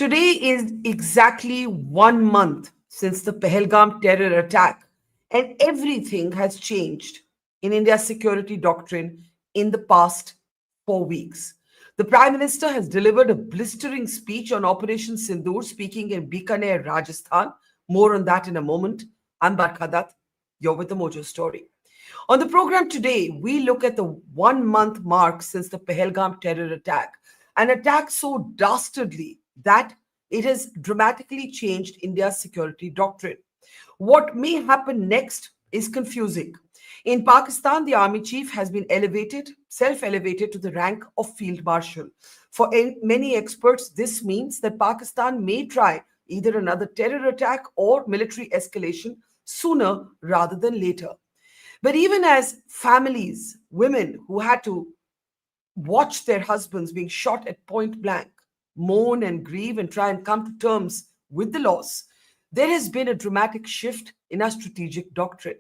Today is exactly 1 month since the Pahalgam terror attack, and everything has changed in India's security doctrine in the past 4 weeks. The Prime Minister has delivered a blistering speech on Operation Sindoor, speaking in Bikaner, Rajasthan. More on that in a moment. I'm Barkha Dutt. You're with the Mojo Story. On the program today, we look at the 1 month mark since the Pahalgam terror attack, an attack so dastardly that it has dramatically changed India's security doctrine. What may happen next is confusing. In Pakistan, the army chief has been self-elevated to the rank of field marshal. For many experts, this means that Pakistan may try either another terror attack or military escalation sooner rather than later. But even as families, women who had to watch their husbands being shot at point blank, mourn and grieve and try and come to terms with the loss, there has been a dramatic shift in our strategic doctrine.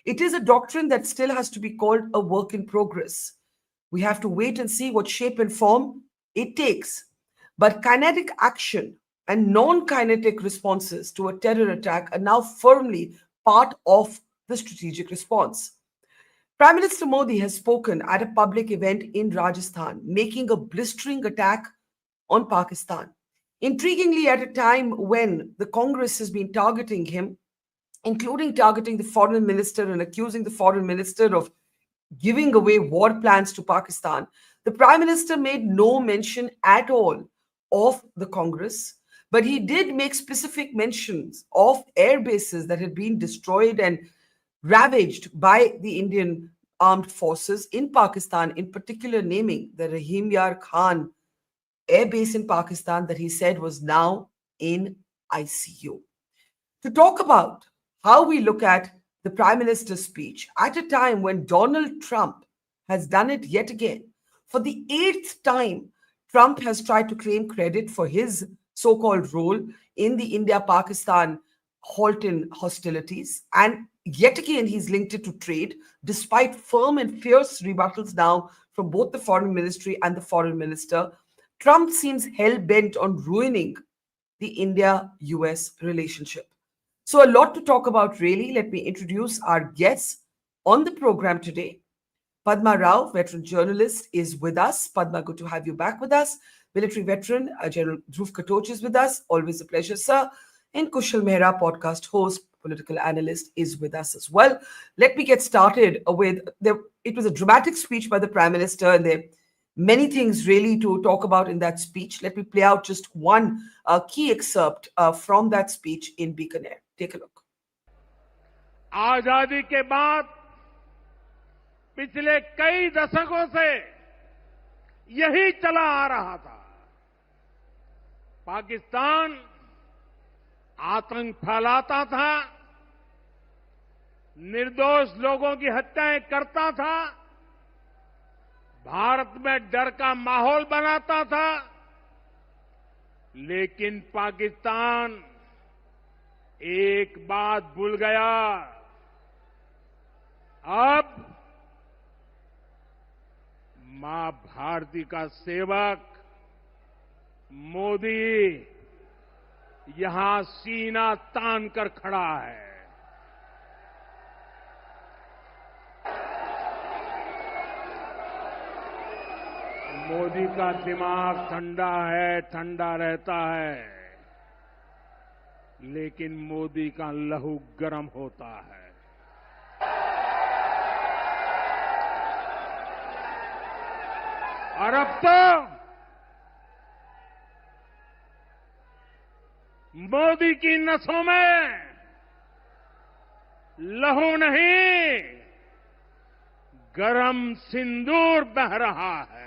It is a doctrine that still has to be called a work in progress. We have to wait and see what shape and form it takes. But kinetic action and non-kinetic responses to a terror attack are now firmly part of the strategic response. Prime Minister Modi has spoken at a public event in Rajasthan, making a blistering attack on Pakistan. Intriguingly, at a time when the Congress has been targeting him, including targeting the foreign minister and accusing the foreign minister of giving away war plans to Pakistan, the Prime Minister made no mention at all of the Congress, but he did make specific mentions of air bases that had been destroyed and ravaged by the Indian armed forces in Pakistan, in particular naming the Rahim Yar Khan air base in Pakistan that he said was now in ICU. To talk about how we look at the Prime Minister's speech at a time when Donald Trump has done it yet again. For the 8th time, Trump has tried to claim credit for his so-called role in the India-Pakistan halt in hostilities. And yet again, he's linked it to trade, despite firm and fierce rebuttals now from both the foreign ministry and the foreign minister. Trump seems hell-bent on ruining the India-US relationship. So a lot to talk about, really. Let me introduce our guests on the program today. Padma Rao, veteran journalist, is with us. Padma, good to have you back with us. Military veteran, General Dhruv Katoch is with us. Always a pleasure, sir. And Kushal Mehra, podcast host, political analyst, is with us as well. Let me get started with, it was a dramatic speech by the Prime Minister, and there many things really to talk about in that speech. Let me play out just one key excerpt from that speech in Bikaner. Take a look. आजादी के बाद पिछले कई दशकों से यही चला आ रहा था। पाकिस्तान आतंक फैलाता था, निर्दोष लोगों की हत्याएं करता था, भारत में डर का माहौल बनाता था, लेकिन पाकिस्तान एक बात भूल गया। अब मां भारती का सेवक मोदी यहां सीना तान कर खड़ा है। मोदी का दिमाग ठंडा है, ठंडा रहता है, लेकिन मोदी का लहू गर्म होता है। और अब तो मोदी की नसों में लहू नहीं, गरम सिंदूर बह रहा है।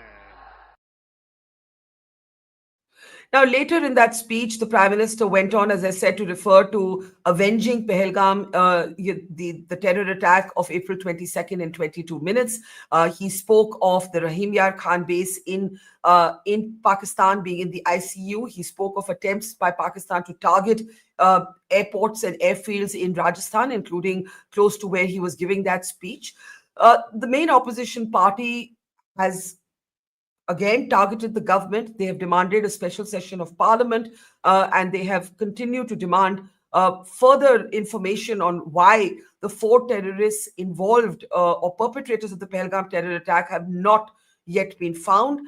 Now, later in that speech, the Prime Minister went on, as I said, to refer to avenging Pahalgam, the terror attack of April 22nd in 22 minutes. He spoke of the Rahim Yar Khan base in Pakistan being in the ICU. He spoke of attempts by Pakistan to target airports and airfields in Rajasthan, including close to where he was giving that speech. The main opposition party has again targeted the government. They have demanded a special session of parliament, and they have continued to demand further information on why the 4 terrorists involved or perpetrators of the Pahalgam terror attack have not yet been found.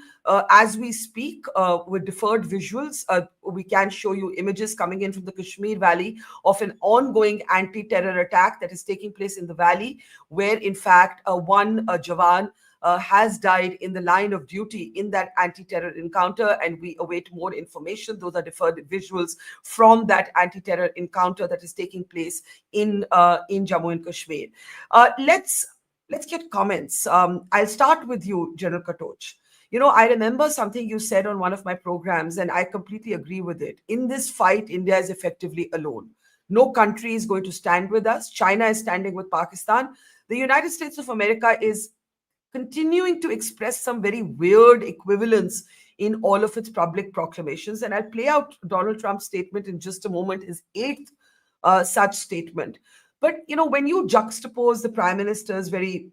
As we speak, with deferred visuals, we can show you images coming in from the Kashmir Valley of an ongoing anti-terror attack that is taking place in the valley, where in fact one Jawan has died in the line of duty in that anti-terror encounter, and we await more information. Those are deferred visuals from that anti-terror encounter that is taking place in Jammu and Kashmir. Let's get comments. I'll start with you, General Katoch. You know, I remember something you said on one of my programs, and I completely agree with it. In this fight, India is effectively alone. No country is going to stand with us. China is standing with Pakistan. The United States of America is continuing to express some very weird equivalence in all of its public proclamations. And I'll play out Donald Trump's statement in just a moment, his 8th such statement. But, you know, when you juxtapose the Prime Minister's very,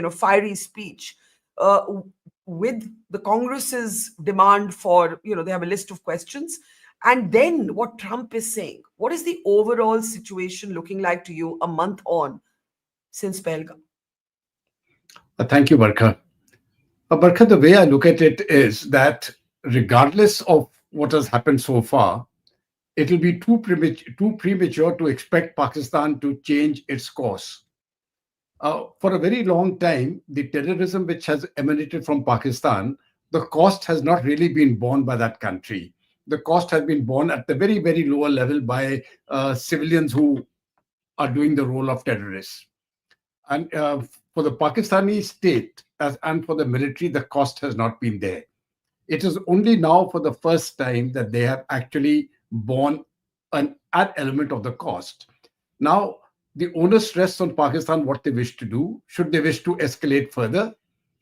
fiery speech with the Congress's demand for, they have a list of questions, and then what Trump is saying, what is the overall situation looking like to you a month on since Pahalgam? Thank you, Barkha. Barkha, the way I look at it is that regardless of what has happened so far, it will be too premature to expect Pakistan to change its course. For a very long time, the terrorism which has emanated from Pakistan, the cost has not really been borne by that country. The cost has been borne at the very, very lower level by civilians who are doing the role of terrorists. And for the Pakistani state and for the military, the cost has not been there. It is only now for the first time that they have actually borne an element of the cost. Now, the onus rests on Pakistan what they wish to do. Should they wish to escalate further?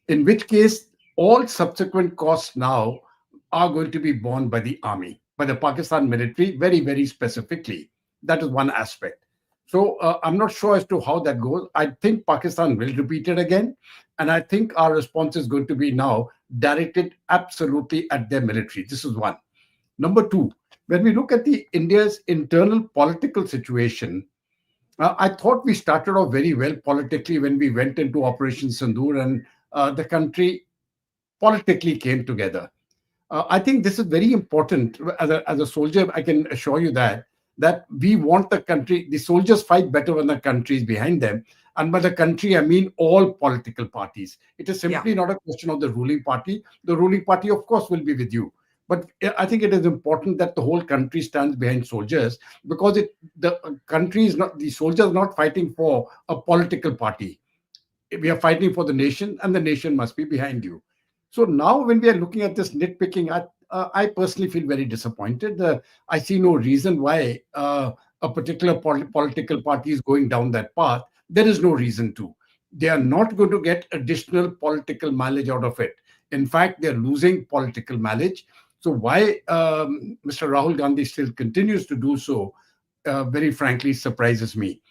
In which case, all subsequent costs now are going to be borne by the army, by the Pakistan military, very, very specifically. That is one aspect. So I'm not sure as to how that goes. I think Pakistan will repeat it again. And I think our response is going to be now directed absolutely at their military. This is one. Number two, when we look at India's internal political situation, I thought we started off very well politically when we went into Operation Sindoor, and the country politically came together. I think this is very important. As a soldier, I can assure you that we want the soldiers fight better when the country is behind them. And by the country, I mean all political parties. It is simply not a question of the ruling party. The ruling party, of course, will be with you. But I think it is important that the whole country stands behind soldiers, because the soldiers are not fighting for a political party. We are fighting for the nation, and the nation must be behind you. So now when we are looking at this nitpicking, I personally feel very disappointed. I see no reason why a particular political party is going down that path. There is no reason to. They are not going to get additional political mileage out of it. In fact, they're losing political mileage. So why Mr. Rahul Gandhi still continues to do so, very frankly, surprises me.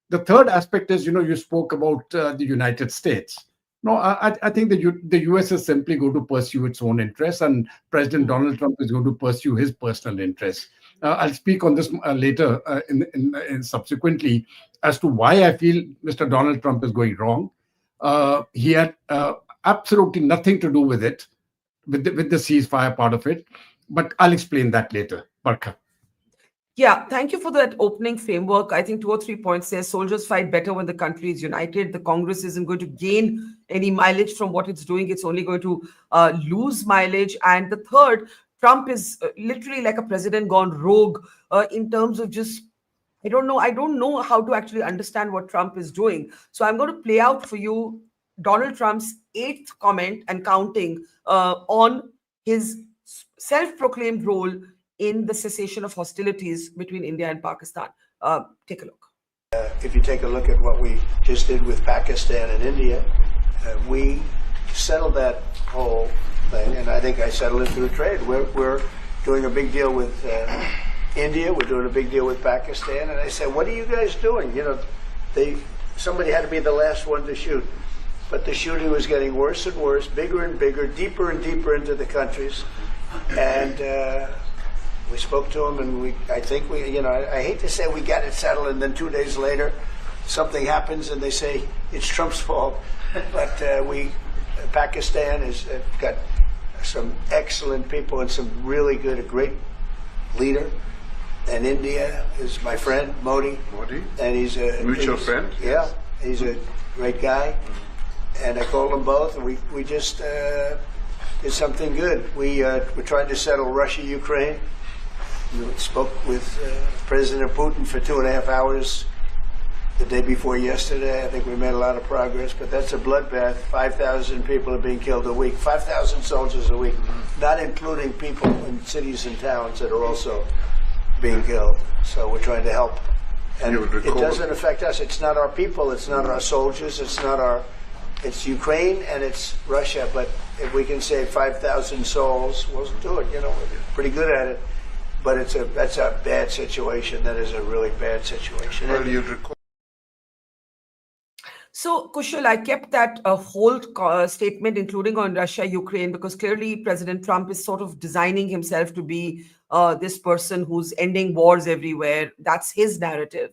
The third aspect is, you spoke about the United States. No, I think the US is simply going to pursue its own interests, and President Donald Trump is going to pursue his personal interests. I'll speak on this later in subsequently as to why I feel Mr. Donald Trump is going wrong. He had absolutely nothing to do with it, with the ceasefire part of it, but I'll explain that later. Barkha. Yeah, thank you for that opening framework. I think 2 or 3 points there. Soldiers fight better when the country is united. The Congress isn't going to gain any mileage from what it's doing. It's only going to lose mileage. And the third, Trump is literally like a president gone rogue in terms of just, I don't know how to actually understand what Trump is doing. So I'm going to play out for you Donald Trump's 8th comment and counting on his self-proclaimed role in the cessation of hostilities between India and Pakistan. Take a look. If you take a look at what we just did with Pakistan and India, we settled that whole thing, and I think I settled it through trade. We're doing a big deal with India, we're doing a big deal with Pakistan, and I said, what are you guys doing? Somebody had to be the last one to shoot. but the shooting was getting worse and worse, bigger and bigger, deeper and deeper into the countries. And we spoke to him, and I think I hate to say we got it settled, and then 2 days later, something happens, and they say it's Trump's fault. But Pakistan has got some excellent people and some really good, a great leader. And India is my friend, Modi. And he's a mutual friend. Yeah, he's a great guy. And I called them both, and we just did something good. We're trying to settle Russia-Ukraine. We spoke with President Putin for 2.5 hours the day before yesterday. I think we made a lot of progress, but that's a bloodbath. 5,000 people are being killed a week, 5,000 soldiers a week, not including people in cities and towns that are also being killed. So we're trying to help. And it doesn't affect us. It's not our people. It's not our soldiers. It's Ukraine and it's Russia. But if we can save 5,000 souls, we'll do it. We're pretty good at it. But that's a bad situation. That is a really bad situation. Well, you'd recall. So, Kushal, I kept that whole statement, including on Russia, Ukraine, because clearly President Trump is sort of designing himself to be this person who's ending wars everywhere. That's his narrative.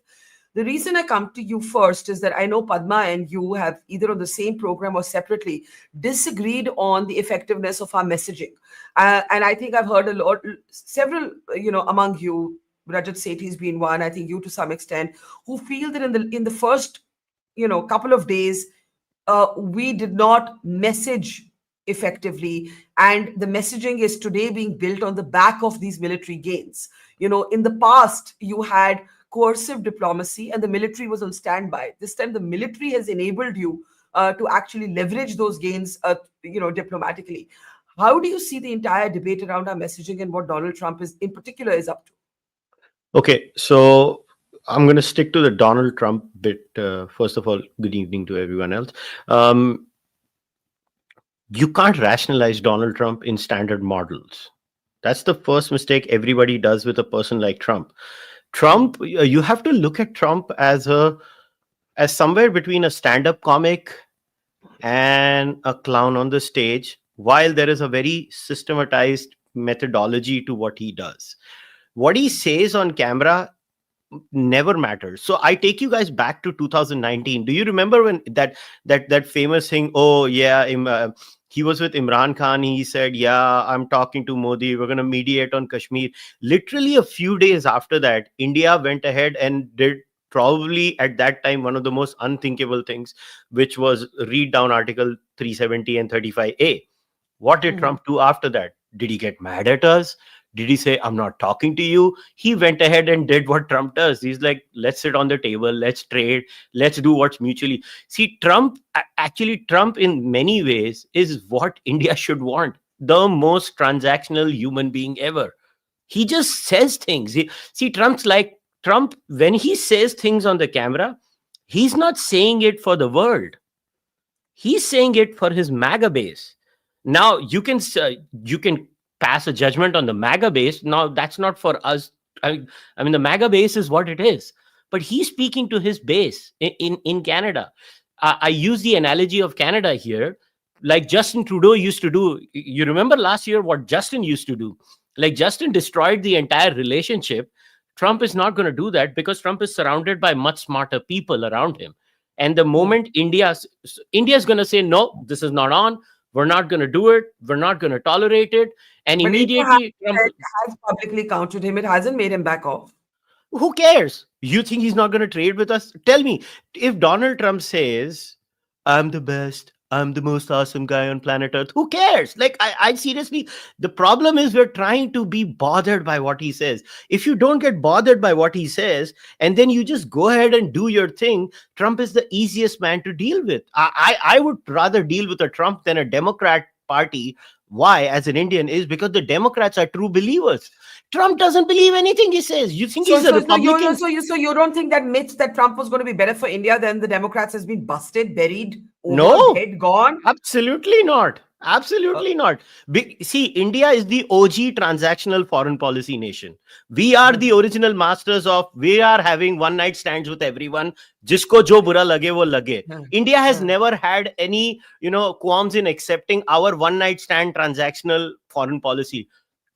The reason I come to you first is that I know Padma and you have either on the same program or separately disagreed on the effectiveness of our messaging. And I think I've heard several, among you, Rajat Sethi's been one, I think you to some extent, who feel that in the first couple of days, we did not message effectively, and the messaging is today being built on the back of these military gains. In the past, you had coercive diplomacy and the military was on standby. This time, the military has enabled you to actually leverage those gains, diplomatically. How do you see the entire debate around our messaging and what Donald Trump in particular is up to? Okay, so I'm going to stick to the Donald Trump bit. First of all, good evening to everyone else. You can't rationalize Donald Trump in standard models. That's the first mistake everybody does with a person like Trump. You have to look at Trump as somewhere between a stand-up comic and a clown on the stage, while there is a very systematized methodology to what he does. What he says on camera never matters. So I take you guys back to 2019. Do you remember when that famous thing? Oh yeah, he was with Imran Khan. He said, "Yeah, I'm talking to Modi. We're going to mediate on Kashmir." Literally a few days after that, India went ahead and did probably at that time one of the most unthinkable things, which was read down Article 370 and 35A. What did Trump do after that? Did he get mad at us? Did he say, "I'm not talking to you"? He went ahead and did what Trump does. He's like, let's sit on the table, let's trade, let's do what's mutually. See, Trump in many ways is what India should want. The most transactional human being ever. He just says things. Trump, when he says things on the camera, he's not saying it for the world. He's saying it for his MAGA base. Now, you can pass a judgment on the MAGA base. Now, that's not for us. I mean, the MAGA base is what it is. But he's speaking to his base in Canada. I use the analogy of Canada here, like Justin Trudeau used to do. You remember last year what Justin used to do? Like Justin destroyed the entire relationship. Trump is not going to do that because Trump is surrounded by much smarter people around him. And the moment India's going to say, no, this is not on. We're not going to do it. We're not going to tolerate it. And But immediately, Trump has publicly countered him. It hasn't made him back off. who cares? You think he's not going to trade with us? Tell me, if Donald Trump says, "I'm the best, I'm the most awesome guy on planet Earth," who cares? Like, I seriously, the problem is we're trying to be bothered by what he says. If you don't get bothered by what he says, and then you just go ahead and do your thing, Trump is the easiest man to deal with. I would rather deal with a Trump than a Democrat party. Why, as an Indian, is because the Democrats are true believers. Trump doesn't believe anything he says. You think he's a Republican? So you don't think that myth that Trump was going to be better for India than the Democrats has been busted, buried, over, No. dead, gone? Absolutely not. Uh, Absolutely not. See, India is the OG transactional foreign policy nation. We are the original masters of, we are having one night stands with everyone. Jisko jo bura lage wo lage. yeah, India has yeah. never had any, qualms in accepting our one night stand transactional foreign policy.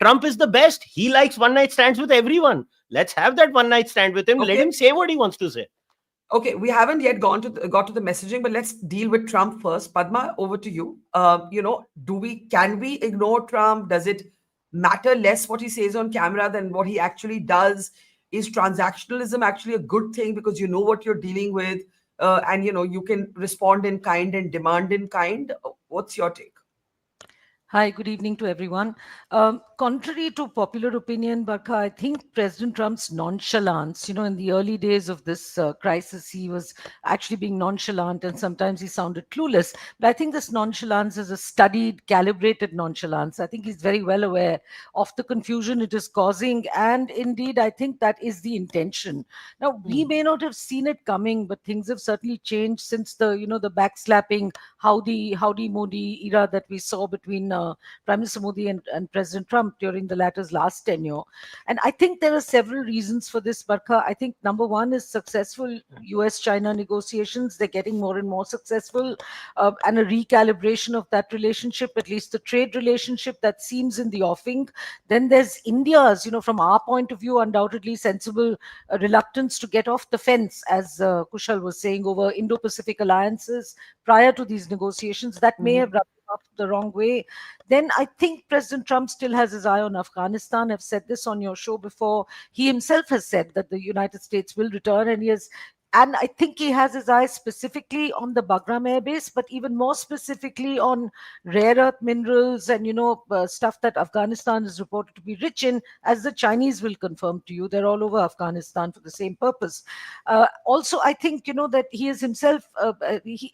Trump is the best. He likes one night stands with everyone. Let's have that one night stand with him. Let him Okay. say what he wants to say. Okay, we haven't yet got to the messaging, but let's deal with Trump first. Padma, over to you. Can we ignore Trump? Does it matter less what he says on camera than what he actually does? Is transactionalism actually a good thing because you know what you're dealing with, and you can respond in kind and demand in kind? What's your take? Hi, good evening to everyone. Contrary to popular opinion, Barkha, I think President Trump's nonchalance, in the early days of this crisis, he was actually being nonchalant and sometimes he sounded clueless. But I think this nonchalance is a studied, calibrated nonchalance. I think he's very well aware of the confusion it is causing. And indeed, I think that is the intention. Now, we may not have seen it coming, but things have certainly changed since the backslapping, howdy Modi era that we saw between Prime Minister Modi and President Trump during the latter's last tenure. And I think there are several reasons for this, Barkha. I think number one is successful US-China negotiations. They're getting more and more successful, and a recalibration of that relationship, at least the trade relationship that seems in the offing. Then there's India's, from our point of view, undoubtedly sensible reluctance to get off the fence, as Kushal was saying, over Indo-Pacific alliances prior to these negotiations. That may have rubbed him up the wrong way. Then I think President Trump still has his eye on Afghanistan. I've said this on your show before. He himself has said that the United States will return, and I think he has his eyes specifically on the Bagram airbase, but even more specifically on rare earth minerals and stuff that Afghanistan is reported to be rich in, as the Chinese will confirm to you. They're all over Afghanistan for the same purpose. Also, I think that he is himself,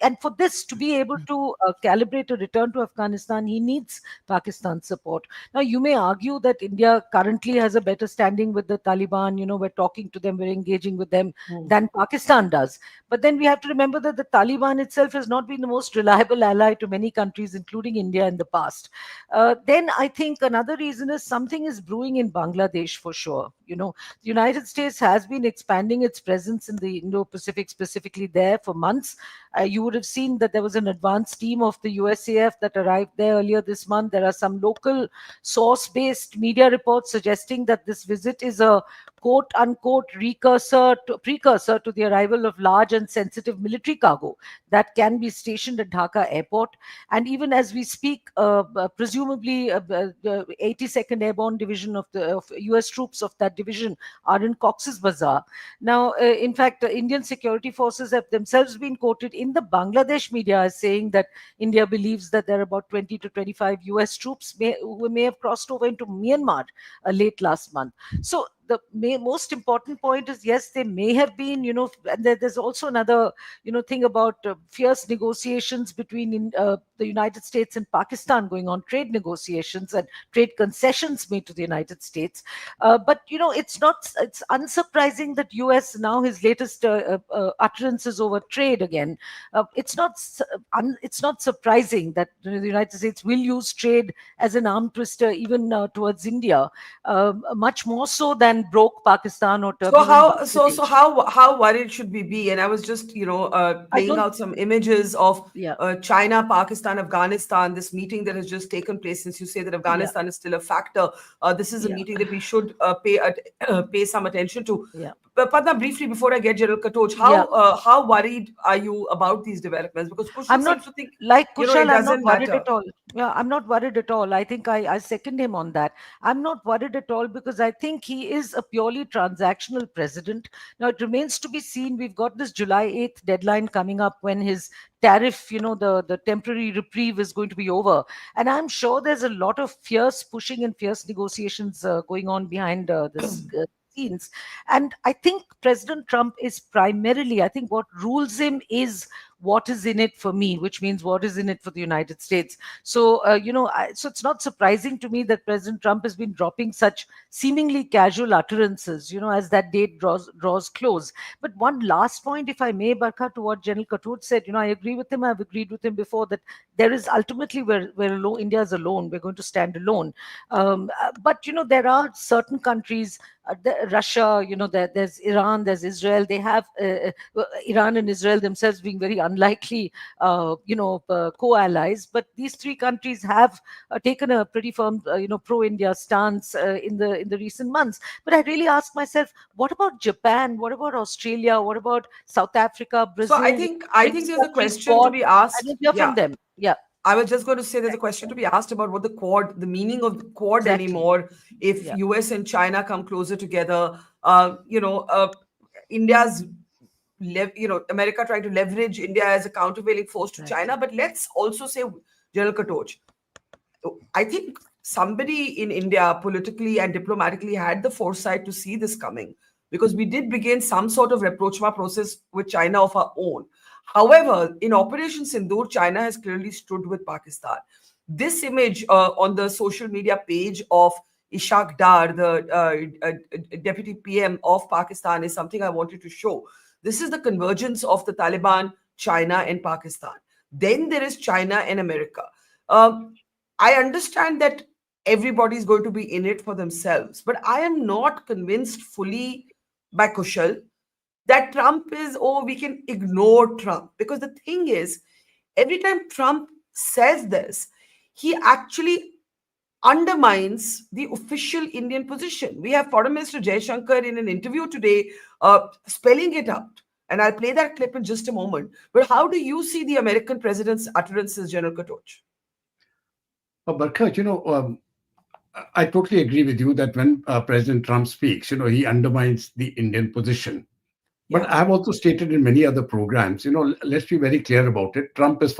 and for this to be able to calibrate a return to Afghanistan, he needs Pakistan's support. Now, you may argue that India currently has a better standing with the Taliban. We're talking to them, we're engaging with them than Pakistan does. But then we have to remember that the Taliban itself has not been the most reliable ally to many countries, including India, in the past. Then I think another reason is something is brewing in Bangladesh for sure. The United States has been expanding its presence in the Indo-Pacific, specifically there, for months. You would have seen that there was an advanced team of the USAF that arrived there earlier this month. There are some local source-based media reports suggesting that this visit is a quote-unquote precursor to the arrival of large and sensitive military cargo that can be stationed at Dhaka airport. And even as we speak, presumably the 82nd Airborne Division of US troops of that division are in Cox's Bazar. Now, in fact, Indian security forces have themselves been quoted in the Bangladesh media as saying that India believes that there are about 20 to 25 US troops who may have crossed over into Myanmar late last month. So the most important point is, yes, they may have been, and there's also another, thing about fierce negotiations between the United States and Pakistan going on, trade negotiations and trade concessions made to the United States. But, it's unsurprising that US now, his latest utterances over trade again, it's not surprising that the United States will use trade as an arm twister even towards India, much more so than broke Pakistan or So turbulent how so Bangladesh. so how worried should we be? And I was just I playing don't. out some images of Yeah, China, Pakistan, Afghanistan. This meeting that has just taken place. Since you say that yeah, Afghanistan is still a factor, this is a yeah, meeting that we should pay some attention to. yeah, But Padma, briefly before I get General Katoch, yeah. how worried are you about these developments? Because Kushal I'm not seems to think like it Kushal. I'm not doesn't worried matter. at all. Yeah, I'm not worried at all. I think I second him on that. I'm not worried at all because I think he is a purely transactional president. Now it remains to be seen. We've got this July 8th deadline coming up when his tariff, the temporary reprieve is going to be over. And I'm sure there's a lot of fierce pushing and fierce negotiations going on behind this scenes. And I think President Trump is primarily, I think what rules him is what is in it for me, which means what is in it for the United States. So, so it's not surprising to me that President Trump has been dropping such seemingly casual utterances, as that date draws close. But one last point, if I may, Barkha, to what General Katoch said, I agree with him. I've agreed with him before that there is ultimately we're alone. India is alone. We're going to stand alone. But there are certain countries, Russia, there's Iran, there's Israel. They have Iran and Israel themselves being very unlikely, co-allies. But these three countries have taken a pretty firm, pro-India stance in the recent months. But I really ask myself, what about Japan? What about Australia? What about South Africa, So Brazil? I think there's a question to be I asked. will hear Yeah. from them. Yeah. I was just going to say there's a question to be asked about what the meaning of the Quad Exactly. anymore. If Yeah. US and China come closer together, India's, America trying to leverage India as a countervailing force to Exactly. China. But let's also say, General Katoch, I think somebody in India politically and diplomatically had the foresight to see this coming, because we did begin some sort of rapprochement process with China of our own. However, in Operation Sindoor, China has clearly stood with Pakistan. This image on the social media page of Ishaq Dar, the deputy PM of Pakistan, is something I wanted to show. This is the convergence of the Taliban, China, and Pakistan. Then there is China and America. I understand that everybody's going to be in it for themselves, but I am not convinced fully by Kushal that Trump is, oh, we can ignore Trump. Because the thing is, every time Trump says this, he actually undermines the official Indian position. We have Foreign Minister Jaishankar in an interview today spelling it out. And I'll play that clip in just a moment. But how do you see the American president's utterances, General Katoch? Barkha, I totally agree with you that when President Trump speaks, he undermines the Indian position. But I have also stated in many other programs, let's be very clear about it. Trump is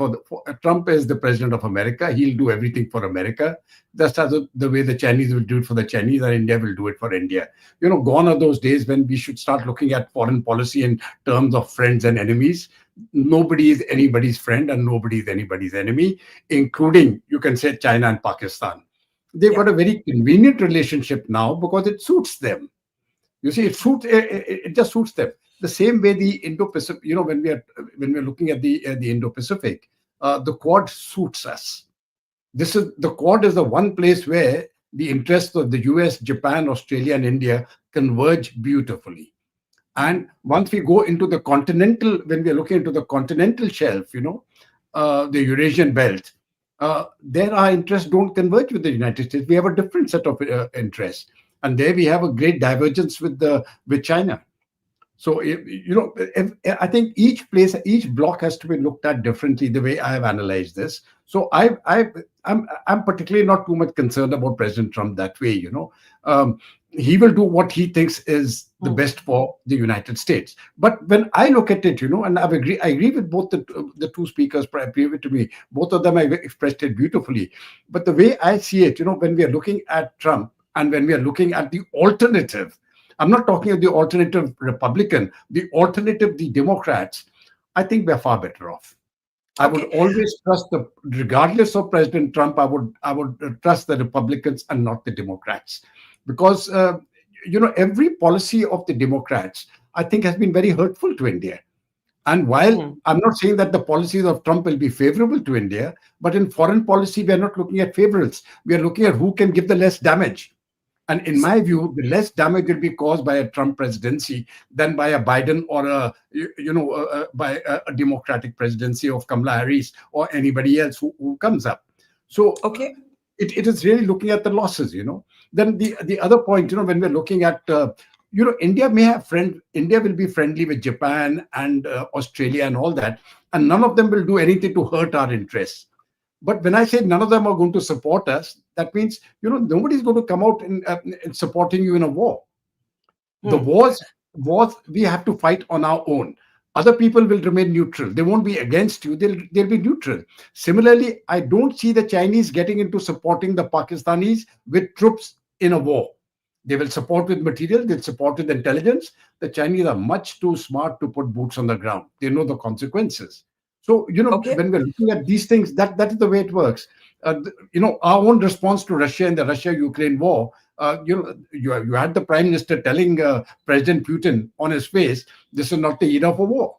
Trump is the president of America. He'll do everything for America, just as the way the Chinese will do it for the Chinese, and India will do it for India. Gone are those days when we should start looking at foreign policy in terms of friends and enemies. Nobody is anybody's friend and nobody is anybody's enemy, including, you can say, China and Pakistan. They've got a very convenient relationship now because it suits them. You see, it just suits them. The same way the Indo-Pacific, when we're looking at the Indo-Pacific, the Quad suits us. The Quad is the one place where the interests of the US, Japan, Australia, and India converge beautifully. And once we go into the continental, when we're looking into the continental shelf, the Eurasian belt, there our interests don't converge with the United States. We have a different set of interests, and there we have a great divergence with China. So, I think each block has to be looked at differently, the way I have analyzed this. So I'm particularly not too much concerned about President Trump that way, he will do what he thinks is the best for the United States. But when I look at it, and I agree with both the two speakers previous to me. Both of them have expressed it beautifully. But the way I see it, when we are looking at Trump and when we are looking at the alternative, I'm not talking of the alternative Republican, the alternative, the Democrats. I think we're far better off. I would always trust regardless of President Trump, I would trust the Republicans and not the Democrats, because every policy of the Democrats, I think, has been very hurtful to India. And while I'm not saying that the policies of Trump will be favorable to India, but in foreign policy, we are not looking at favorites. We are looking at who can give the less damage. And in my view, the less damage will be caused by a Trump presidency than by a Biden or by a Democratic presidency of Kamala Harris or anybody else who comes up. So it is really looking at the losses. Then the other point, when we're looking at India will be friendly with Japan and Australia and all that, and none of them will do anything to hurt our interests. But when I say none of them are going to support us, that means, nobody's going to come out in supporting you in a war. The wars we have to fight on our own. Other people will remain neutral. They won't be against you. They'll be neutral. Similarly, I don't see the Chinese getting into supporting the Pakistanis with troops in a war. They will support with material. They'll support with intelligence. The Chinese are much too smart to put boots on the ground. They know the consequences. So, Okay. when we're looking at these things, that is the way it works. Our own response to Russia and the Russia-Ukraine war, you had the Prime Minister telling President Putin on his face, this is not the era for war.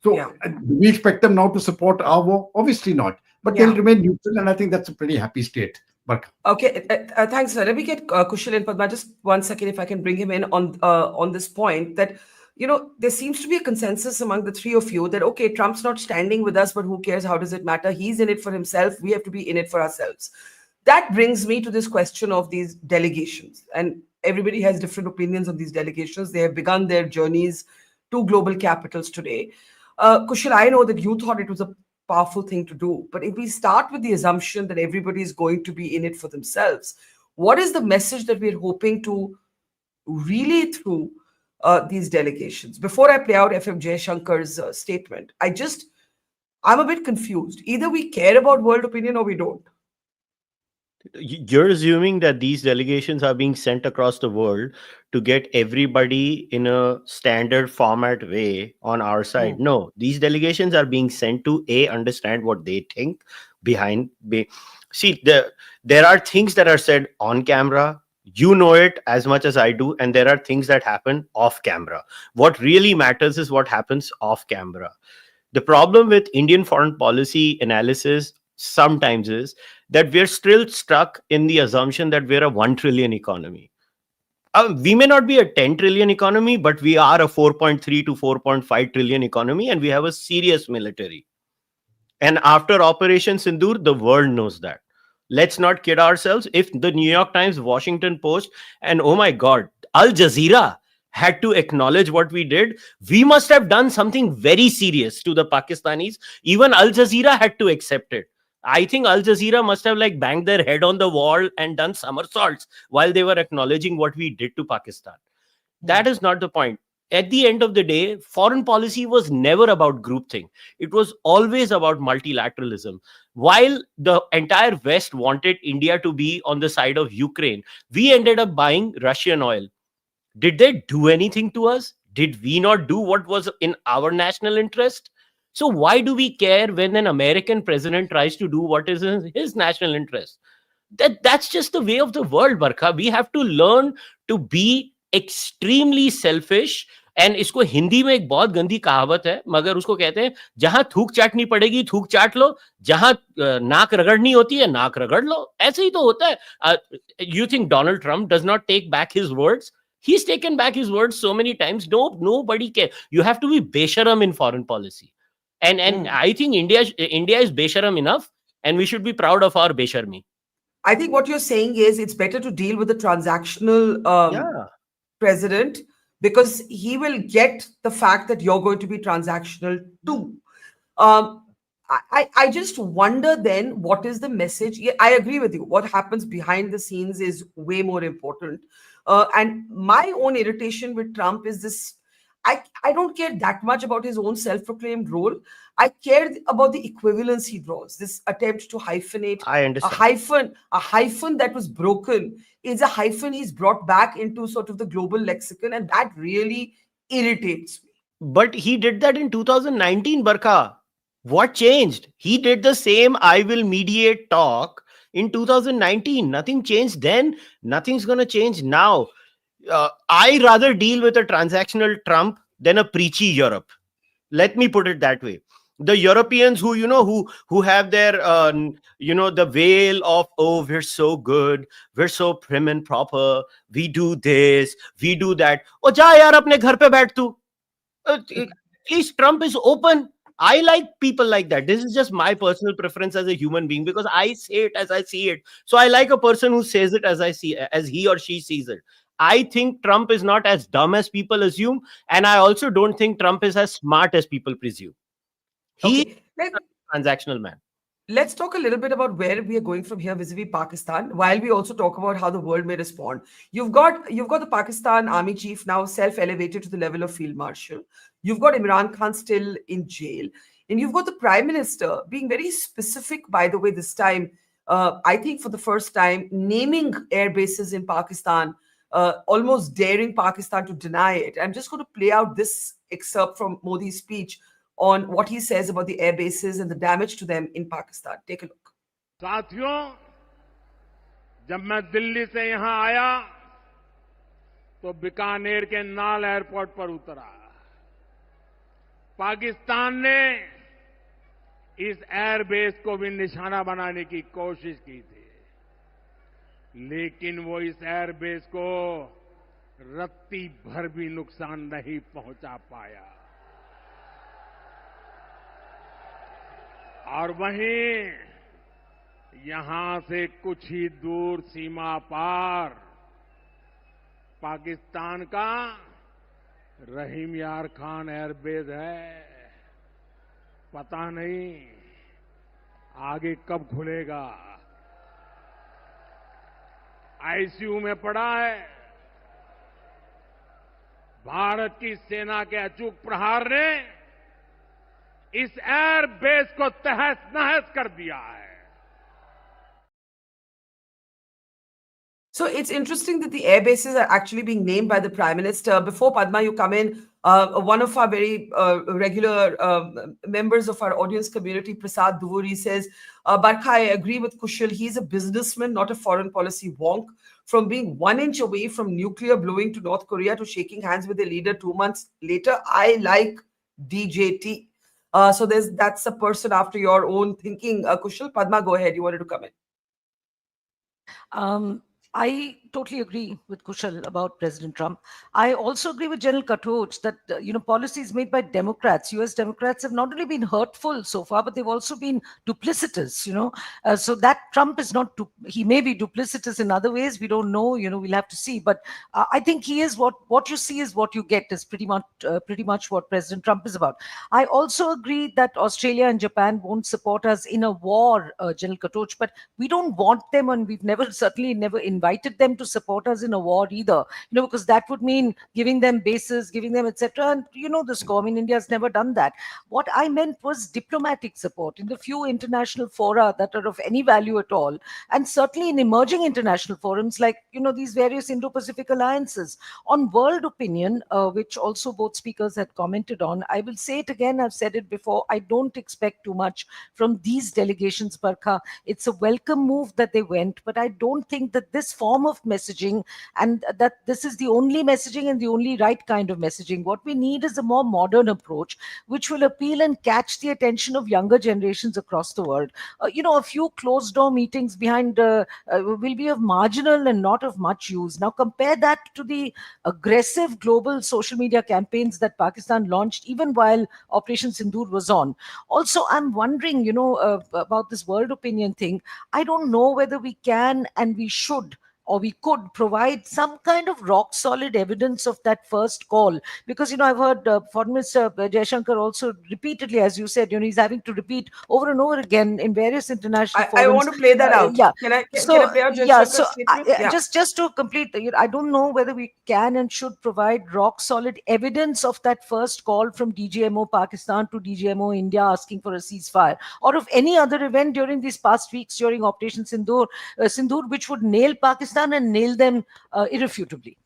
So, Yeah. do we expect them now to support our war? Obviously not. But they'll Yeah. remain neutral, and I think that's a pretty happy state. But Okay, thanks, sir. Let me get Kushal and Padma. Just 1 second, if I can bring him in on this point that there seems to be a consensus among the three of you that okay, Trump's not standing with us, but who cares? How does it matter? He's in it for himself. We have to be in it for ourselves. That brings me to this question of these delegations, and everybody has different opinions on these delegations. They have begun their journeys to global capitals today. Kushal, I know that you thought it was a powerful thing to do. But if we start with the assumption that everybody is going to be in it for themselves, what is the message that we're hoping to relay through these delegations? Before I play out FM Jaishankar's statement, I'm a bit confused. Either we care about world opinion or we don't. You're assuming that these delegations are being sent across the world to get everybody in a standard format way on our side. No, these delegations are being sent to understand what they think behind. See, there are things that are said on camera. You know it as much as I do, and there are things that happen off camera. What really matters is what happens off camera. The problem with Indian foreign policy analysis sometimes is that we're still stuck in the assumption that we're a 1 trillion economy. We may not be a 10 trillion economy, but we are a 4.3 to 4.5 trillion economy, and we have a serious military. And after Operation Sindoor, the world knows that. Let's not kid ourselves. If the New York Times, Washington Post, and oh my God, Al Jazeera had to acknowledge what we did, we must have done something very serious to the Pakistanis. Even Al Jazeera had to accept it. I think Al Jazeera must have banged their head on the wall and done somersaults while they were acknowledging what we did to Pakistan. That is not the point. At the end of the day, foreign policy was never about groupthink. It was always about multilateralism. While the entire West wanted India to be on the side of Ukraine, we ended up buying Russian oil. Did they do anything to us? Did we not do what was in our national interest? So why do we care when an American president tries to do what is in his national interest? That's just the way of the world, Barkha. We have to learn to be extremely selfish. And इसको हिंदी में एक बहुत गंदी कहावत है, मगर उसको कहते हैं जहां थूक चाटनी पड़ेगी थूक चाट लो, जहां नाक रगड़नी होती है नाक रगड़ लो. ऐसे ही तो होता है. You think Donald Trump does not take back his words? He's taken back his words so many times. Nobody cares. You have to be besharam in foreign policy. And I think India is besharam enough, and we should be proud of our besharmi. I think what you're saying is it's better to deal with the transactional president, because he will get the fact that you're going to be transactional too. I just wonder then, what is the message? Yeah, I agree with you. What happens behind the scenes is way more important. And my own irritation with Trump is this. I don't care that much about his own self-proclaimed role. I care about the equivalence he draws. This attempt to hyphenate. I understand. A hyphen that was broken is a hyphen he's brought back into sort of the global lexicon, and that really irritates me. But he did that in 2019, Barkha. What changed? He did the same I will mediate talk in 2019. Nothing changed then. Nothing's going to change now. I rather deal with a transactional Trump than a preachy Europe. Let me put it that way. The Europeans who have their the veil of, oh, we're so good, we're so prim and proper, we do this, we do that. Oh, ja yaar apne ghar pe baith tu. Please, Trump is open. I like people like that. This is just my personal preference as a human being, because I say it as I see it. So I like a person who says it as he or she sees it. I think Trump is not as dumb as people assume, and I also don't think Trump is as smart as people presume. He is a transactional man. Let's talk a little bit about where we are going from here vis-a-vis Pakistan, while we also talk about how the world may respond. You've got the Pakistan army chief now self-elevated to the level of field marshal. You've got Imran Khan still in jail. And you've got the prime minister being very specific, by the way, this time, I think for the first time, naming air bases in Pakistan, almost daring Pakistan to deny it. I'm just going to play out this excerpt from Modi's speech on what he says about the air bases and the damage to them in Pakistan. Take a look. साथियों, जब मैं दिल्ली से यहां आया तो बीकानेर के नाल airport पर उतरा। पाकिस्तान ने इस एयरबेस को भी निशाना बनाने की कोशिश की थी, लेकिन वो इस एयरबेस को रत्ती भर भी नुकसान नहीं पहुंचा पाया। और वहीं यहां से कुछ ही दूर सीमा पार पाकिस्तान का रहीम यार खान एयरबेस है। पता नहीं आगे कब खुलेगा। आईसीयू में पड़ा है। भारत की सेना के अचूक प्रहार ने इस एयरबेस को तहस नहस कर दिया है। So it's interesting that the air bases are actually being named by the Prime Minister. Before Padma, you come in, one of our very regular members of our audience community, Prasad Duvuri, says, Barkha, I agree with Kushal. He's a businessman, not a foreign policy wonk. From being 1 inch away from nuclear blowing to North Korea to shaking hands with their leader 2 months later, I like DJT. So that's a person after your own thinking. Kushal, Padma, go ahead. You wanted to come in. I totally agree with Kushal about President Trump. I also agree with General Katoch that, policies made by Democrats, US Democrats have not only been hurtful so far, but they've also been duplicitous, so that Trump is not, he may be duplicitous in other ways. We don't know, we'll have to see. But I think he is what you see is what you get is pretty much what President Trump is about. I also agree that Australia and Japan won't support us in a war, General Katoch, but we don't want them, and we've certainly never invited them to support us in a war either, because that would mean giving them bases, giving them etc. And the score. I mean, India has never done that. What I meant was diplomatic support in the few international fora that are of any value at all, and certainly in emerging international forums like these various Indo-Pacific alliances. On world opinion, which also both speakers had commented on, I will say it again, I've said it before, I don't expect too much from these delegations, Barkha. It's a welcome move that they went, but I don't think that this form of messaging and that this is the only messaging and the only right kind of messaging. What we need is a more modern approach which will appeal and catch the attention of younger generations across the world. A few closed door meetings behind will be of marginal and not of much use. Now compare that to the aggressive global social media campaigns that Pakistan launched even while Operation Sindoor was on. Also, I'm wondering, about this world opinion thing. I don't know whether we can and we should or we could provide some kind of rock solid evidence of that first call. Because, I've heard Foreign Minister Jaishankar also repeatedly, as you said, he's having to repeat over and over again in various international forums. I want to play that out. Yeah. Can I play out Jaishankar's statement? Just to complete, I don't know whether we can and should provide rock solid evidence of that first call from DGMO Pakistan to DGMO India asking for a ceasefire, or of any other event during these past weeks during Operation Sindoor, which would nail Pakistan and nail them irrefutably.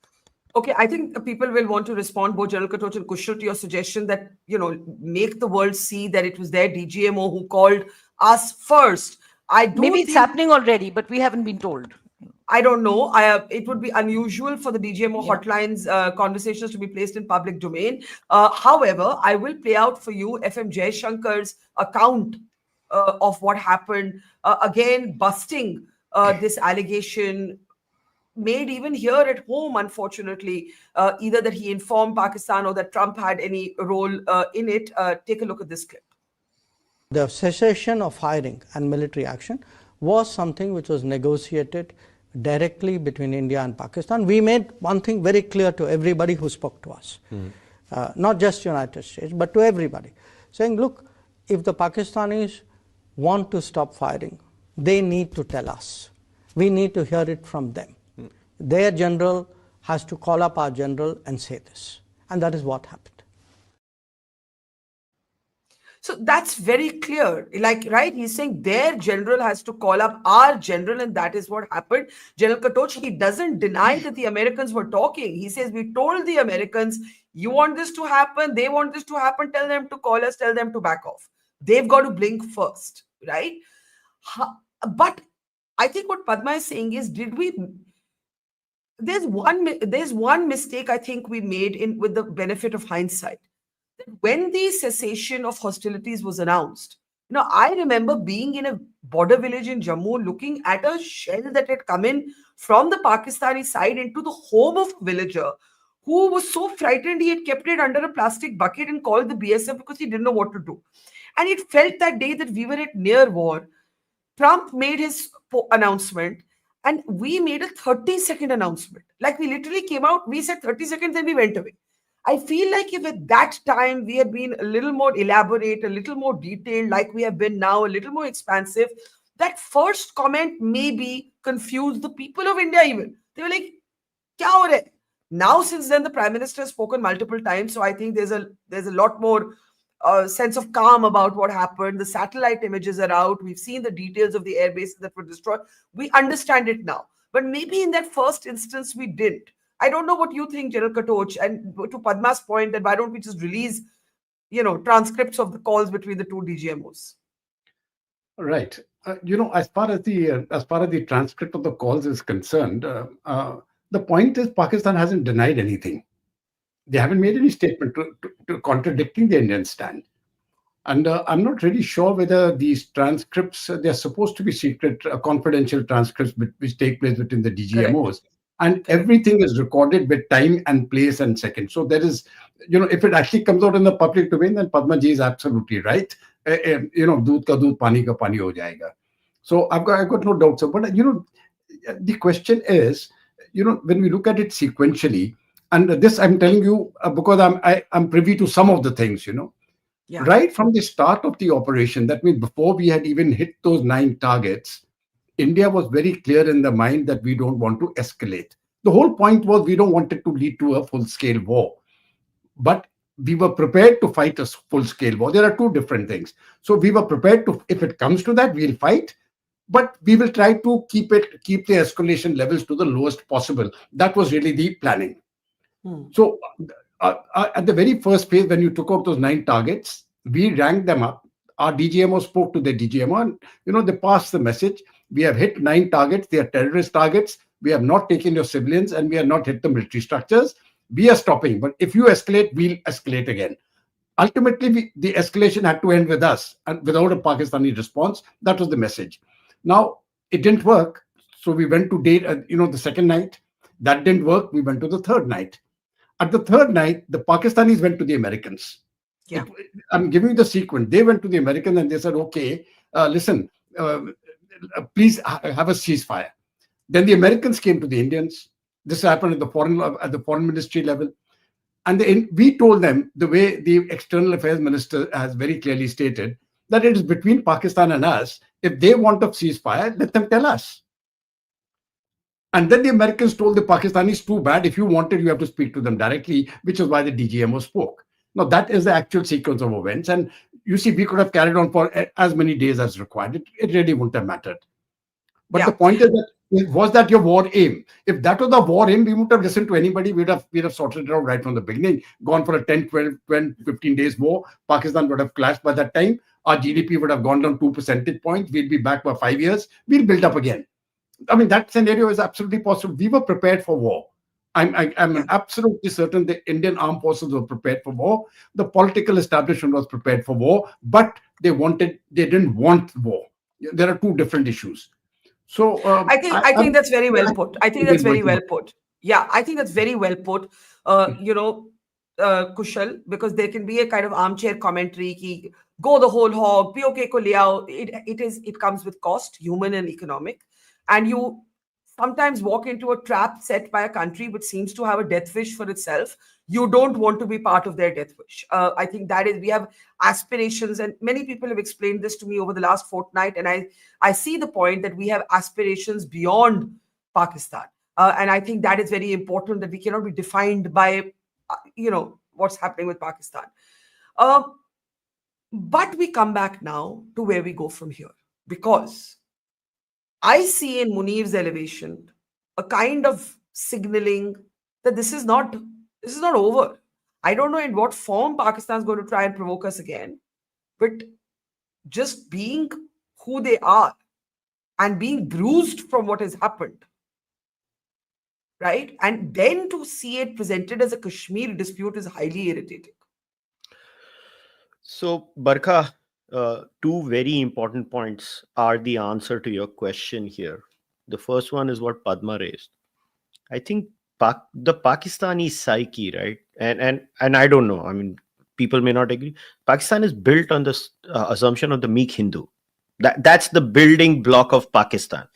Okay, I think people will want to respond, both General Katoch and Kushal, to your suggestion that, make the world see that it was their DGMO who called us first. Maybe it's happening already, but we haven't been told. I don't know. It would be unusual for the DGMO hotlines conversations to be placed in public domain. However, I will play out for you FM Jaishankar's account of what happened, again busting this allegation made even here at home, unfortunately, either that he informed Pakistan or that Trump had any role in it. Take a look at this clip. The cessation of firing and military action was something which was negotiated directly between India and Pakistan. We made one thing very clear to everybody who spoke to us, not just United States, but to everybody, saying, look, if the Pakistanis want to stop firing, they need to tell us. We need to hear it from them. Their general has to call up our general and say this. And that is what happened. So that's very clear. Like, right? He's saying their general has to call up our general, and that is what happened. General Katoch, he doesn't deny that the Americans were talking. He says, we told the Americans, you want this to happen, they want this to happen, tell them to call us, tell them to back off. They've got to blink first, right? But I think what Padma is saying is, did we there's one mistake I think we made in with the benefit of hindsight. When the cessation of hostilities was announced, I remember being in a border village in Jammu looking at a shell that had come in from the Pakistani side into the home of a villager who was so frightened he had kept it under a plastic bucket and called the BSF because he didn't know what to do. And it felt that day that we were at near war. Trump made his announcement and we made a 30-second announcement. Like, we literally came out, we said 30 seconds, then we went away. I feel like if at that time we had been a little more elaborate, a little more detailed, like we have been now, a little more expansive, that first comment maybe confused the people of India even. They were like, kya ho raha hai? Now, since then, the Prime Minister has spoken multiple times, so I think there's a lot more sense of calm about what happened. The satellite images are out. We've seen the details of the airbases that were destroyed. We understand it now. But maybe in that first instance, we didn't. I don't know what you think, General Katoch. And to Padma's point, that why don't we just release, transcripts of the calls between the two DGMOs? Right. As far as the transcript of the calls is concerned, the point is Pakistan hasn't denied anything. They haven't made any statement to contradicting the Indian stand. And I'm not really sure whether these transcripts, they're supposed to be secret, confidential transcripts which take place between the DGMOs. Correct. And everything is recorded with time and place and second. So there is, if it actually comes out in the public domain, then Padma ji is absolutely right. Doodh ka doodh, pani ka pani ho jayega. So I've got no doubts. But, the question is, when we look at it sequentially, and this I'm telling you because I'm privy to some of the things, Yeah. Right from the start of the operation, that means before we had even hit those 9 targets, India was very clear in the mind that we don't want to escalate. The whole point was we don't want it to lead to a full-scale war. But we were prepared to fight a full-scale war. There are two different things. So we were prepared to, if it comes to that, we'll fight. But we will try to keep the escalation levels to the lowest possible. That was really the planning. So at the very first phase, when you took out those 9 targets, we ranked them up. Our DGMO spoke to the DGMO and, they passed the message. We have hit 9 targets. They are terrorist targets. We have not taken your civilians and we have not hit the military structures. We are stopping. But if you escalate, we'll escalate again. Ultimately, the escalation had to end with us and without a Pakistani response. That was the message. Now, it didn't work. So we went to the second night. That didn't work. We went to the third night. At the third night, the Pakistanis went to the Americans. Yeah. I'm giving you the sequence. They went to the Americans and they said, okay, listen, please have a ceasefire. Then the Americans came to the Indians. This happened at the foreign ministry level. And we told them, the way the external affairs minister has very clearly stated, that it is between Pakistan and us. If they want a ceasefire, let them tell us. And then the Americans told the Pakistanis, too bad, if you wanted, you have to speak to them directly, which is why the DGMO spoke. Now, that is the actual sequence of events. And you see, we could have carried on for as many days as required. It really wouldn't have mattered. But the point is that, was that your war aim? If that was the war aim, we wouldn't have listened to anybody. We'd have sorted it out right from the beginning, gone for a 10, 12, 15 days war. Pakistan would have clashed by that time. Our GDP would have gone down 2 percentage points. We'll be back by 5 years. We'll build up again. I mean, that scenario is absolutely possible. We were prepared for war. I'm absolutely certain the Indian armed forces were prepared for war. The political establishment was prepared for war, but they didn't want war. There are two different issues. So I think that's very well put. I think that's very well put. Yeah, I think that's very well put. Kushal, because there can be a kind of armchair commentary. Ki, go the whole hog. POK ko le aao. It comes with cost, human and economic. And you sometimes walk into a trap set by a country which seems to have a death wish for itself. You don't want to be part of their death wish. I think that is, we have aspirations, and many people have explained this to me over the last fortnight. And I see the point that we have aspirations beyond Pakistan. And I think that is very important, that we cannot be defined by, what's happening with Pakistan. But we come back now to where we go from here, because I see in Munir's elevation a kind of signaling that this is not over. I don't know in what form Pakistan is going to try and provoke us again, but just being who they are and being bruised from what has happened, right? And then to see it presented as a Kashmir dispute is highly irritating. So, Barkha, two very important points are the answer to your question here. The first one is what Padma raised. I think the Pakistani psyche, right? And I don't know. I mean, people may not agree. Pakistan is built on the assumption of the meek Hindu. That's the building block of Pakistan.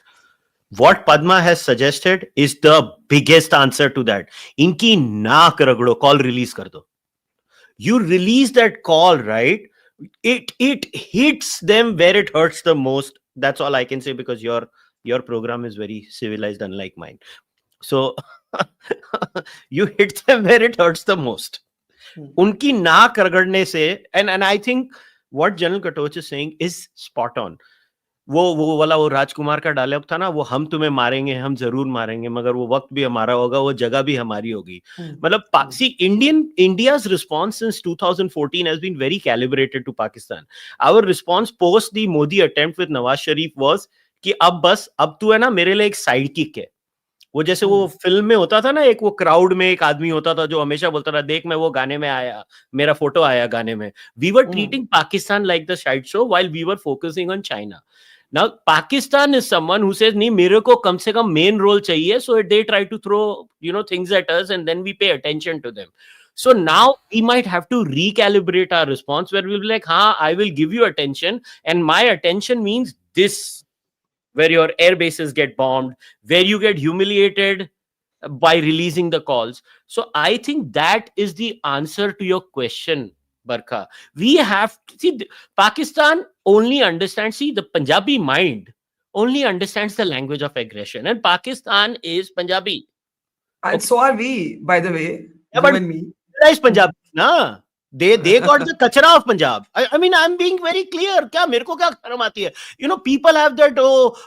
What Padma has suggested is the biggest answer to that. Inki naak ragdo, call release kar do. You release that call, right? It hits them where it hurts the most. That's all I can say, because your program is very civilized, unlike mine. So you hit them where it hurts the most. Unki naak ragadne se, and I think what General Katoch is saying is spot on. वो वाला वो राजकुमार का dialogue था ना, वो हम तुम्हें मारेंगे, हम जरूर मारेंगे, मगर वो वक्त भी हमारा होगा, वो जगह भी हमारी होगी. मतलब see, India's response since 2014 has been very calibrated to Pakistan. Our response post the Modi attempt with Nawaz Sharif was कि अब तू है ना मेरे लिए एक साइड किक है. वो जैसे वो फिल्म में होता था ना, एक वो क्राउड में एक आदमी होता था जो हमेशा बोलता था, देख मैं वो गाने में आया, मेरा फोटो आया गाने में. We were treating Pakistan like the sideshow while we were focusing on China. Now, Pakistan is someone who says, "Nee, mere ko kam se kam main role chahiye." So they try to throw, things at us, and then we pay attention to them. So now we might have to recalibrate our response, where we'll be like, I will give you attention, and my attention means this, where your air bases get bombed, where you get humiliated by releasing the calls. So I think that is the answer to your question, Barkha. We have to see, Pakistan only understands, the Punjabi mind only understands the language of aggression, and Pakistan is Punjabi. And so are we, by the way. Yeah, you but and me. is Punjabi, na? They got the kachra of Punjab. I mean, I'm being very clear. क्या मेरे को क्या शर्म आती है? People have that,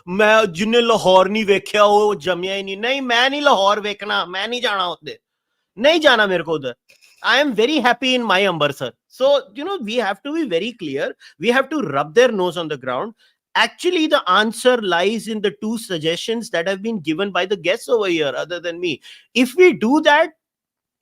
मैं जिन्हें लाहौर नहीं वेख्या वो जमिया ही नहीं मैं नहीं लाहौर वेखना, मैं नहीं जाना उधर, नहीं जाना मेरे को उधर. I am very happy in my Amritsar. So, we have to be very clear. We have to rub their nose on the ground. Actually, the answer lies in the two suggestions that have been given by the guests over here, other than me. If we do that,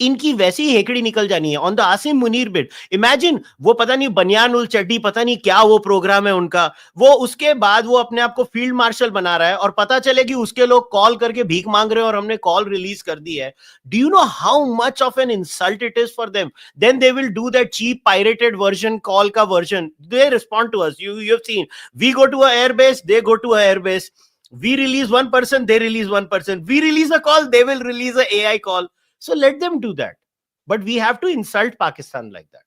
इनकी वैसी ही हेकड़ी निकल जानी है. On the Asim Munir bit, imagine वो पता नहीं बनियान उल चड्डी, पता नहीं क्या वो प्रोग्राम है उनका, वो उसके बाद वो अपने आप को फील्ड मार्शल बना रहा है और पता चले कि उसके लोग कॉल करके भीख मांग रहे हैं और हमने कॉल रिलीज कर दी है. Do you know how much of an insult it is for them? Then they will do that cheap pirated version, call का version. They respond to us. You have seen, we go to a airbase, they go to a airbase. We release one person, they release one person. We release a call, they will release a AI call. So let them do that. But we have to insult Pakistan like that.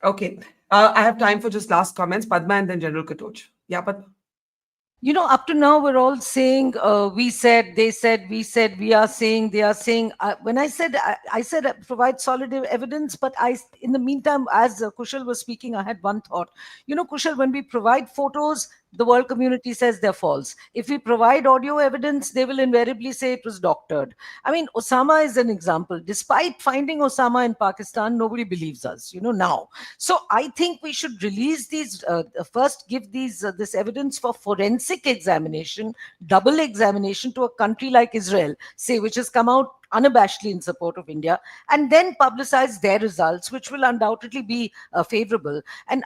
Okay. I have time for just last comments. Padma and then General Katoch. Yeah, Padma. Up to now, we're all saying, we said, they said, we said, we are saying, they are saying. When I said provide solid evidence, but in the meantime, as Kushal was speaking, I had one thought. Kushal, when we provide photos, the world community says they're false. If we provide audio evidence, they will invariably say it was doctored. I mean, Osama is an example. Despite finding Osama in Pakistan, nobody believes us, now. So I think we should release these, first give this evidence for forensic examination, double examination to a country like Israel, say, which has come out unabashedly in support of India, and then publicize their results, which will undoubtedly be favorable. And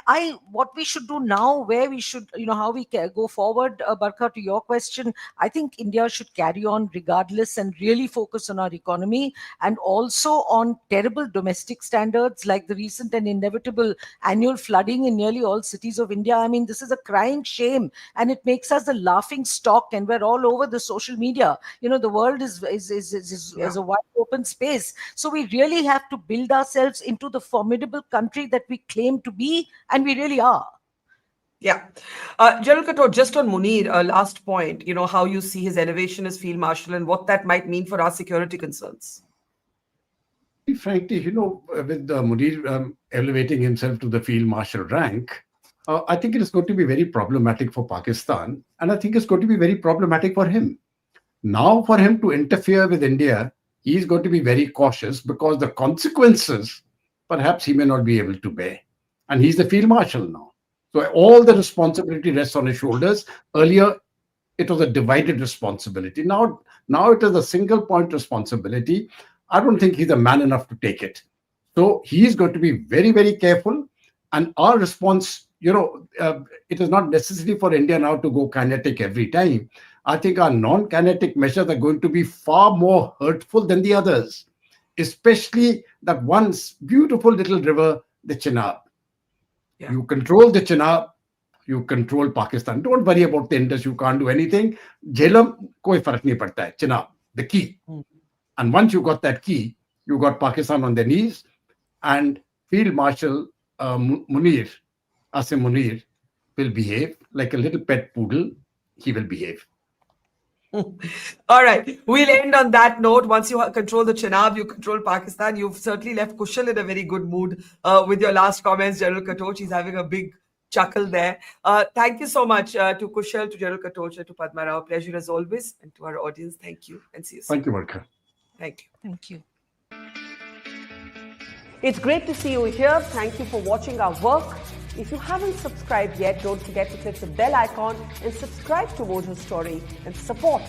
what we should do now, where we should, how we go forward, Barkha, to your question, I think India should carry on regardless and really focus on our economy and also on terrible domestic standards like the recent and inevitable annual flooding in nearly all cities of India. I mean, this is a crying shame, and it makes us a laughing stock, and we're all over the social media. The world is a wide open space. So we really have to build ourselves into the formidable country that we claim to be, and we really are. Yeah. General Katoch, just on Munir, last point, how you see his elevation as Field Marshal and what that might mean for our security concerns. Frankly, with Munir elevating himself to the Field Marshal rank, I think it is going to be very problematic for Pakistan, and I think it's going to be very problematic for him. Now, for him to interfere with India, he is going to be very cautious because the consequences, perhaps he may not be able to bear. And he's the field marshal now. So all the responsibility rests on his shoulders. Earlier, it was a divided responsibility. Now it is a single point responsibility. I don't think he's a man enough to take it. So he is going to be very, very careful. And our response, it is not necessary for India now to go kinetic every time. I think our non-kinetic measures are going to be far more hurtful than the others, especially that one beautiful little river, the Chenab. Yeah. You control the Chenab, you control Pakistan. Don't worry about the Indus, you can't do anything. Jhelum, koi farak nahi padta hai. Chenab, the key. And once you got that key, you got Pakistan on their knees, and Field Marshal Munir, Asim Munir, will behave like a little pet poodle. He will behave. All right. We'll end on that note. Once you control the Chenab, you control Pakistan. You've certainly left Kushal in a very good mood with your last comments, General Katoch. He's having a big chuckle there. Thank you so much to Kushal, to General Katoch, to Padma Rao. Pleasure as always. And to our audience, thank you. And see you soon. Thank you, Barkha. Thank you. Thank you. It's great to see you here. Thank you for watching our work. If you haven't subscribed yet, don't forget to click the bell icon and subscribe to Mojo Story and support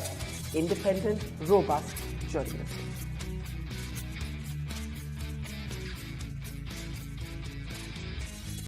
independent, robust journalism.